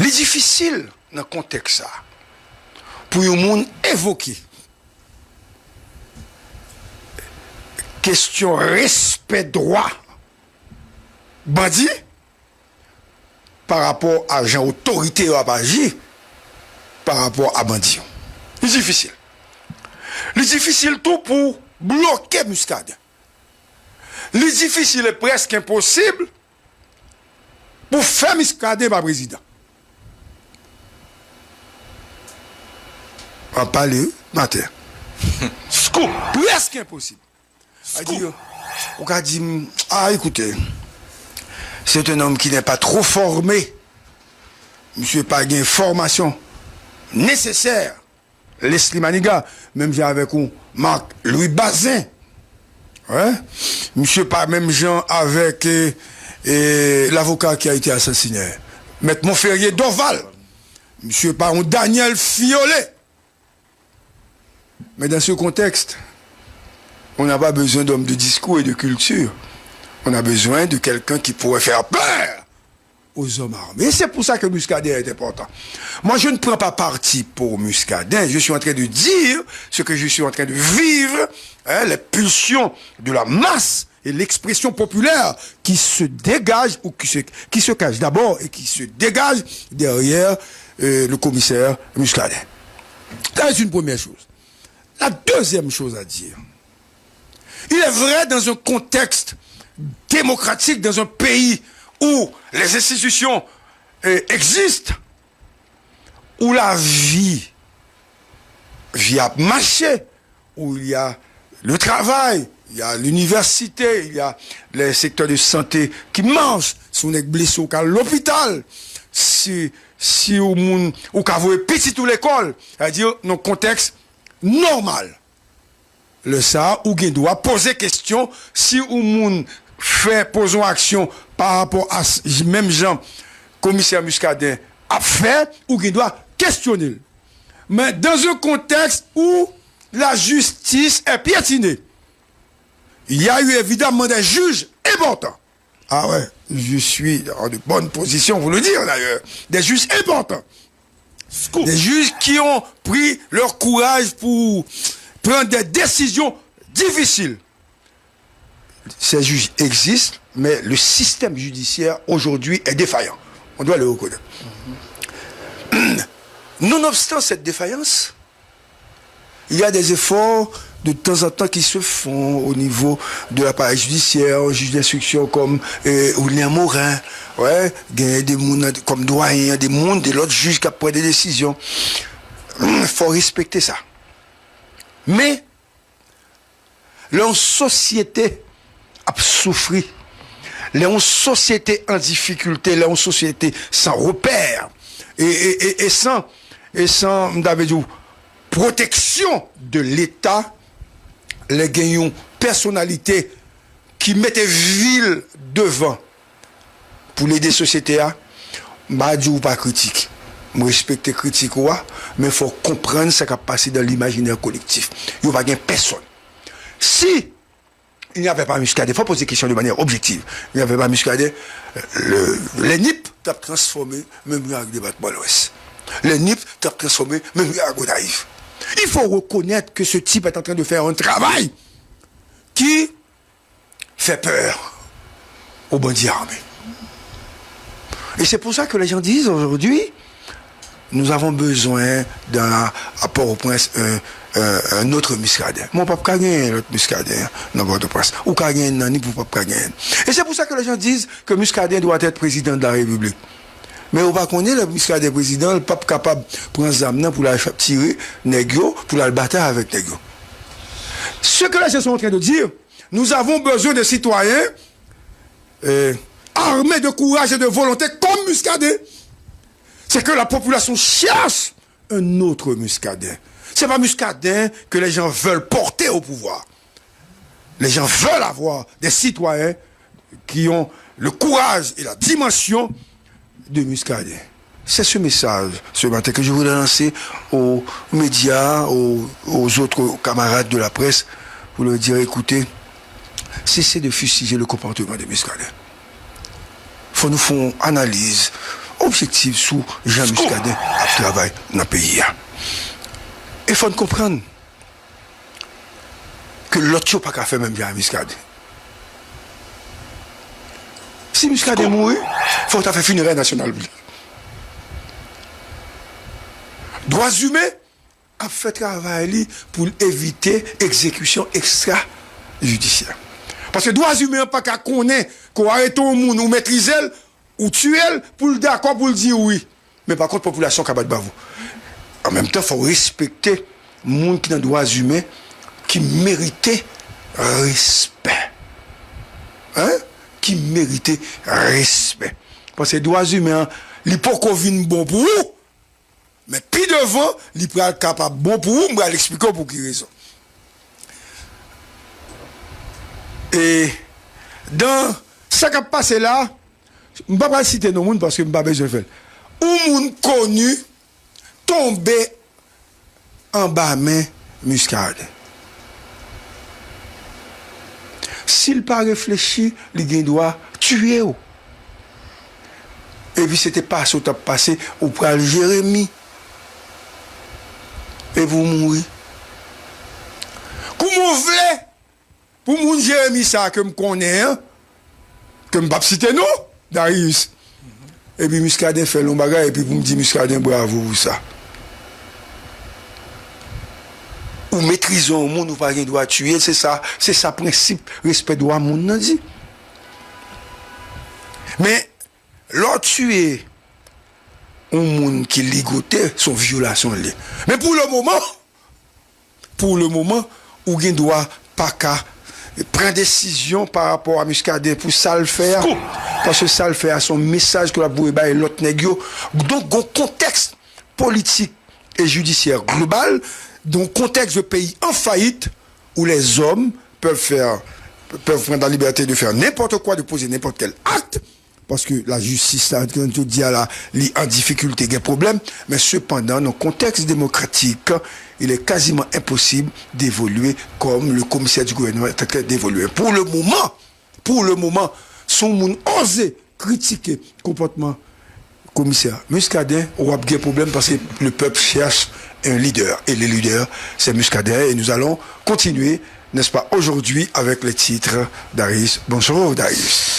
Il est difficile dans le contexte ça pour un monde évoquer question respect droit bandit par rapport à gens autorité à agir par rapport à bandit. C'est difficile. C'est difficile tout pour bloquer Muscadet. C'est difficile et presque impossible pour faire Muscadet par président. On parle matin. Scoop, presque impossible. On a dit, ah écoutez, c'est un homme qui n'est pas trop formé. Monsieur pas une formation nécessaire. Leslie Maniga, même j'ai avec vous, Marc-Louis Bazin. Ouais? Monsieur pas même gens avec l'avocat qui a été assassiné. Maître Montferrier d'Oval. Monsieur pas un Daniel Fiolet. Mais dans ce contexte, on n'a pas besoin d'hommes de discours et de culture. On a besoin de quelqu'un qui pourrait faire peur aux hommes armés. Et c'est pour ça que Muscadet est important. Moi, je ne prends pas parti pour Muscadet. Je suis en train de dire ce que je suis en train de vivre, hein, les pulsions de la masse et l'expression populaire qui se dégage ou qui se cache d'abord et qui se dégage derrière le commissaire Muscadet. Ça, c'est une première chose. La deuxième chose à dire, il est vrai dans un contexte démocratique, dans un pays où les institutions existent, où la vie a marché, où il y a le travail, il y a l'université, il y a les secteurs de santé qui mangent, si on est blessé à l'hôpital, si on a vu petit tout l'école, c'est-à-dire dans un contexte normal. Le ça, ou qui doit poser question si ou moun fait posons action par rapport à même gens commissaire Muscadet a fait ou qui doit questionner. Mais dans un contexte où la justice est piétinée, il y a eu évidemment des juges importants. Ah ouais, je suis dans de bonnes positions, vous le dire d'ailleurs. Des juges importants. Des juges qui ont pris leur courage pour prendre des décisions difficiles. Ces juges existent, mais le système judiciaire aujourd'hui est défaillant. On doit le reconnaître. Nonobstant cette défaillance, il y a des efforts de temps en temps qui se font au niveau de l'appareil judiciaire, au juge d'instruction comme William Morin, ouais, des mondes comme doyen, des mondes, de l'autre juge qui a pris des décisions. Il faut respecter ça. Mais, la société a souffert, la société en difficulté, la société sans repère et sans protection de l'État, les gagnons personnalités qui mettaient ville devant pour l'aider la société à, je pas critique. Je respecte critique, mais il faut comprendre ce qui a passé dans l'imaginaire collectif. Il n'y a pas personne. Si il n'y avait pas Muscadet, il faut poser la question de manière objective. Il n'y avait pas Muscadet, les NIP t'ont transformé, même avec des bâtiments à l'ouest. Les NIP t'ont transformé, même à Gonaïf. Il faut reconnaître que ce type est en train de faire un travail qui fait peur aux bandits armés. Et c'est pour ça que les gens disent aujourd'hui, nous avons besoin d'un apport au prince, un autre Muscadet. Mon papa gagne l'autre Muscadet dans votre presse. Ou gagne Nani pour papa gagne. Et c'est pour ça que les gens disent que Muscadet doit être président de la République. Mais on va connaître le Muscadet président, le pape capable de prendre Zamnan pour la tirer Negro, pour la battre avec Negro. Ce que les gens sont en train de dire, nous avons besoin de citoyens armés de courage et de volonté comme Muscadet. C'est que la population cherche un autre Muscadet. C'est pas Muscadet que les gens veulent porter au pouvoir. Les gens veulent avoir des citoyens qui ont le courage et la dimension de Muscadet. C'est ce message ce matin que je voulais lancer aux médias, aux autres camarades de la presse, pour leur dire, écoutez, cessez de fustiger le comportement de Muscadet. Il faut nous faire une analyse objectif sous Jean Muscadet à travail dans le pays. Il faut comprendre que l'autre n'a pas fait même Jean Muscadet. Si Muscadet mourit, il faut faire funéraire national. Droits humains a fait travail pour éviter exécution extrajudiciaire. Parce que droits humains pas qu'à connaître qu'on arrête un monde ou maîtriser ou tuer pour le d'accord pour le dire oui. Mais par contre population qui a battu vous. En même temps, il faut respecter le monde qui a des droits humains qui méritait respect. Hein? Qui méritait respect. Parce que les droits humains, ils ne peuvent pas venir bon pour vous. Mais puis devant, il peut être capable bon pour vous, je vais l'expliquer pour quelle raison. Et dans ce qui a passé là, je ne vais pas citer nos gens parce que je ne vais pas besoin de faire. Un monde connu tombé en bas main Muscadet. S'il n'a pas réfléchi, il doit tuer. Et puis c'était pas ce qui a passé au pral Jérémie. Et vous mourrez. Comment vous voulez pour mon Jérémie ça que je connais, hein? Que je ne vais pas citer non, Darius. Et puis Muscadet fait le bagage et puis vous me dites Muscadet bravo pour ça. Ou maîtrisons le monde ou pas doit tuer, c'est ça principe, respect droit monde n'a dit. Mais l'autre tuer un monde qui ligotait son violation. Mais pour le moment, ou gen doit pas qu'à prendre décision par rapport à Muscadet pour ça le faire. Parce que ça le fait à son message que la bouée et l'autre négio. Donc, un contexte politique et judiciaire global, donc contexte de pays en faillite où les hommes peuvent prendre la liberté de faire n'importe quoi, de poser n'importe quel acte. Parce que la justice, là, quand on dit là, est en difficulté, il y a un problème. Mais cependant, dans le contexte démocratique, il est quasiment impossible d'évoluer comme le commissaire du gouvernement est en train d'évoluer. Pour le moment, son monde osé critiquer le comportement commissaire Muscadet, on a un problème parce que le peuple cherche un leader. Et le leader, c'est Muscadet. Et nous allons continuer, n'est-ce pas, aujourd'hui avec les titres d'Arius. Bonjour, Darius.